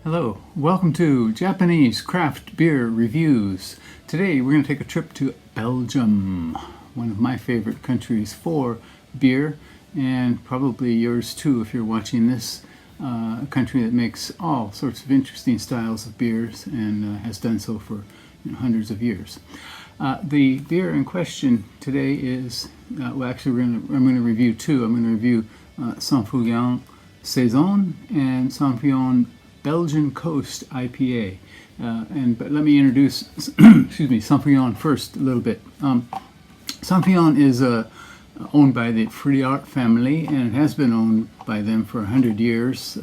Hello, welcome to Japanese Craft Beer Reviews. Today we're going to take a trip to Belgium, one of my favorite countries for beer, and probably yours too if you're watching this. A country that makes all sorts of interesting styles of beers and has done so for hundreds of years. The beer in question today is, I'm going to review two. I'm going to review St-Feuillien Saison and St-Feuillien Belgian Coast IPA. But let me introduce St-Feuillien first a little bit. St-Feuillien is owned by the Friart family, and it has been owned by them for 100 years.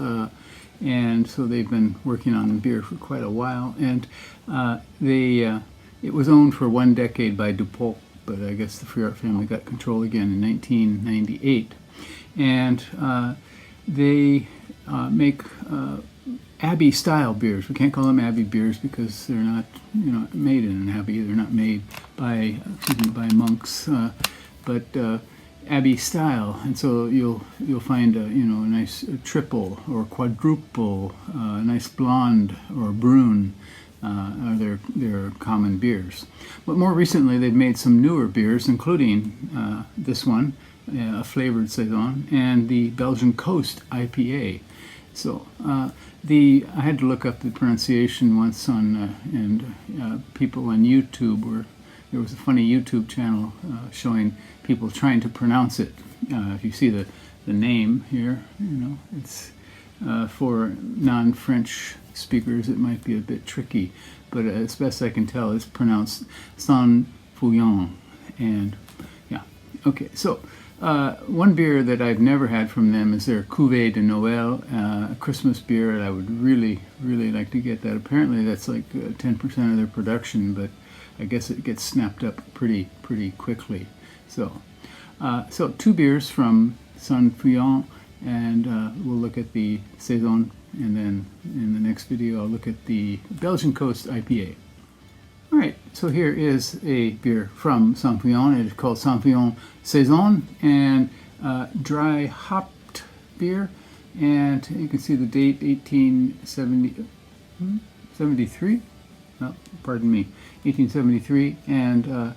And so they've been working on the beer for quite a while. And it was owned for 1 decade by DuPont, but I guess the Friart family got control again in 1998. And they make Abbey style beers. We can't call them Abbey beers because they're not, made in an Abbey. They're not made by monks, but Abbey style. And so you'll find a nice triple or quadruple, a nice blonde or brune. Are their common beers. But more recently, they've made some newer beers, including this one, a flavored saison, and the Belgian Coast IPA. So I had to look up the pronunciation once and people on YouTube there was a funny YouTube channel showing people trying to pronounce it. If you see the name here, it's for non-French speakers it might be a bit tricky, but as best I can tell it's pronounced St-Feuillien. And yeah, okay, so one beer that I've never had from them is their Cuvée de Noël, a Christmas beer, and I would really like to get that. Apparently that's like 10% of their production, but I guess it gets snapped up pretty quickly. So two beers from St-Feuillien, and we'll look at the Saison, and then in the next video I'll look at the Belgian Coast IPA. Alright, so here is a beer from St-Feuillien. It is called St-Feuillien Saison, and dry hopped beer, and you can see the date 1873. Oh, pardon me, 1873, and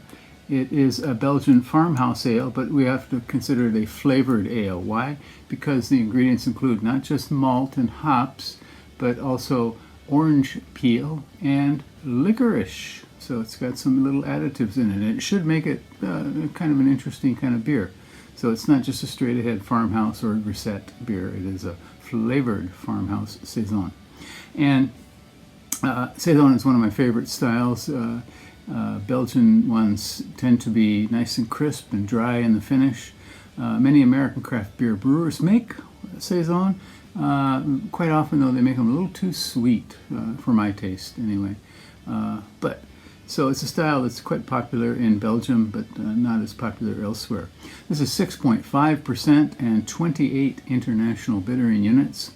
it is a Belgian farmhouse ale, but we have to consider it a flavored ale. Why? Because the ingredients include not just malt and hops, but also orange peel and licorice. So it's got some little additives in it, and it should make it kind of an interesting kind of beer. So it's not just a straight ahead farmhouse or grisette beer, it is a flavored farmhouse saison. And saison is one of my favorite styles. Belgian ones tend to be nice and crisp and dry in the finish. Many American craft beer brewers make saison. Quite often, though, they make them a little too sweet for my taste, anyway. So it's a style that's quite popular in Belgium, but not as popular elsewhere. This is 6.5% and 28 international bittering units.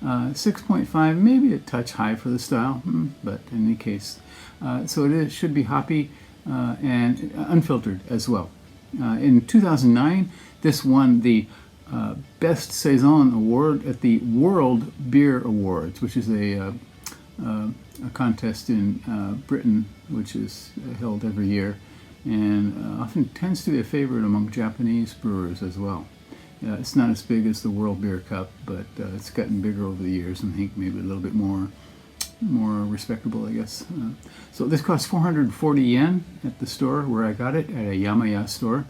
6.5, maybe a touch high for the style, but in any case. So it should be hoppy and unfiltered as well. In 2009, this won the Best Saison Award at the World Beer Awards, which is a contest in Britain, which is held every year, and often tends to be a favorite among Japanese brewers as well. It's not as big as the World Beer Cup, but it's gotten bigger over the years, and I think maybe a little bit more respectable, I guess. So this costs 440 yen at the store where I got it, at a Yamaya store,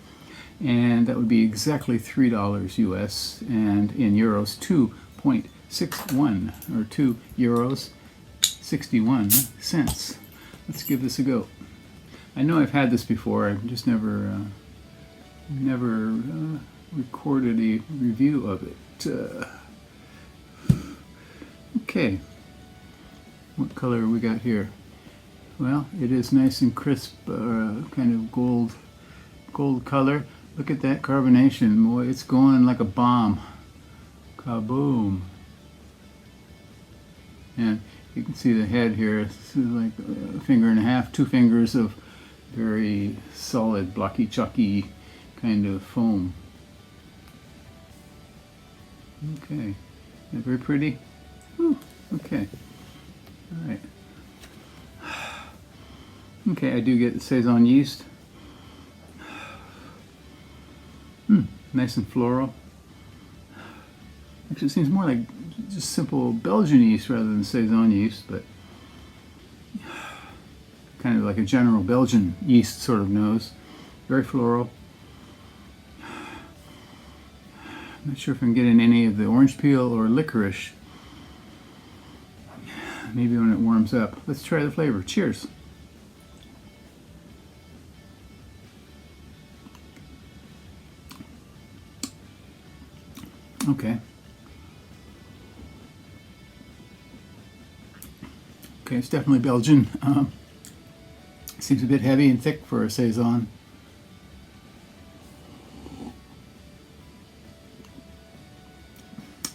and that would be exactly $3 US, and in euros 2.61, or 2 euros 61 cents. Let's give this a go. I know I've had this before, I've just never recorded a review of it. Okay, what color we got here? Well, it is nice and crisp, kind of gold color. Look at that carbonation, boy, it's going like a bomb. Kaboom! And you can see the head here. It's like a finger and a half, 2 fingers of very solid, blocky, chalky kind of foam. Okay, very pretty. Whew. Okay, All right. Okay, I do get Saison yeast. Nice and floral. Actually, it seems more like just simple Belgian yeast rather than Saison yeast, but kind of like a general Belgian yeast sort of nose. Very floral. I'm not sure if I'm getting any of the orange peel or licorice. Maybe when it warms up. Let's try the flavor. Cheers. Okay. Okay, it's definitely Belgian. Seems a bit heavy and thick for a Saison.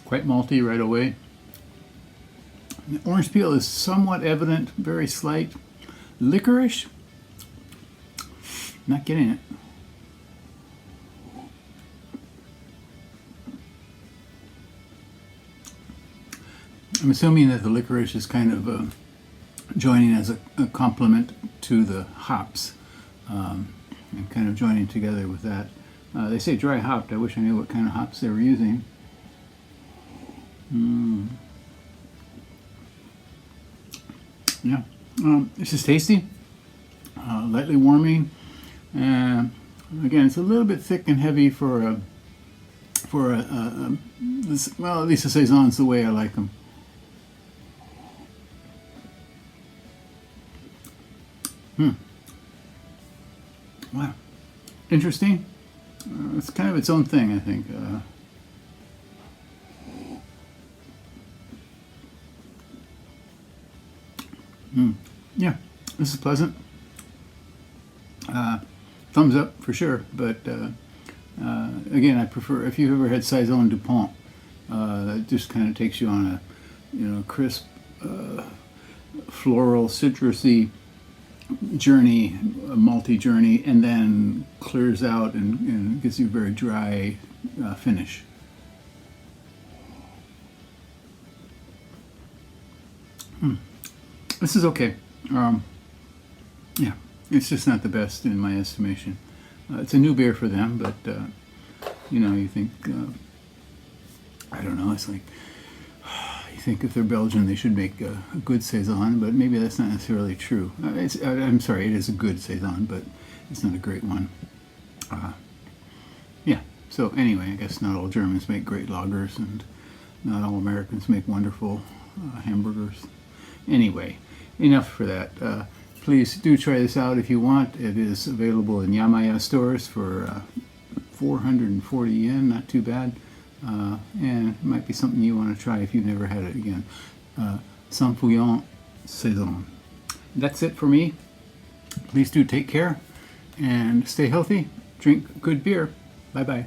Quite malty right away. The orange peel is somewhat evident, very slight. Licorice, not getting it. I'm assuming that the licorice is kind of joining as a complement to the hops, and kind of joining together with that. They say dry hopped. I wish I knew what kind of hops they were using. Yeah, this is tasty, lightly warming. Again, it's a little bit thick and heavy for well, at least the Saison's the way I like them. Wow, interesting. It's kind of its own thing, I think. Yeah, this is pleasant. Thumbs up for sure, but again, I prefer, if you've ever had Saison du Pont, that just kind of takes you on a crisp, floral, citrusy journey, a malty journey, and then clears out and gives you a very dry finish. This is okay. Yeah, it's just not the best in my estimation. It's a new beer for them, but you think, I don't know, it's like, you think if they're Belgian they should make a good Saison, but maybe that's not necessarily true. I'm sorry, it is a good Saison, but it's not a great one. Yeah, so anyway, I guess not all Germans make great lagers, and not all Americans make wonderful hamburgers. Anyway, enough for that. Please do try this out if you want. It is available in Yamaya stores for 440 yen, not too bad. And it might be something you want to try if you've never had it again. St-Feuillien Saison. That's it for me. Please do take care and stay healthy. Drink good beer. Bye-bye.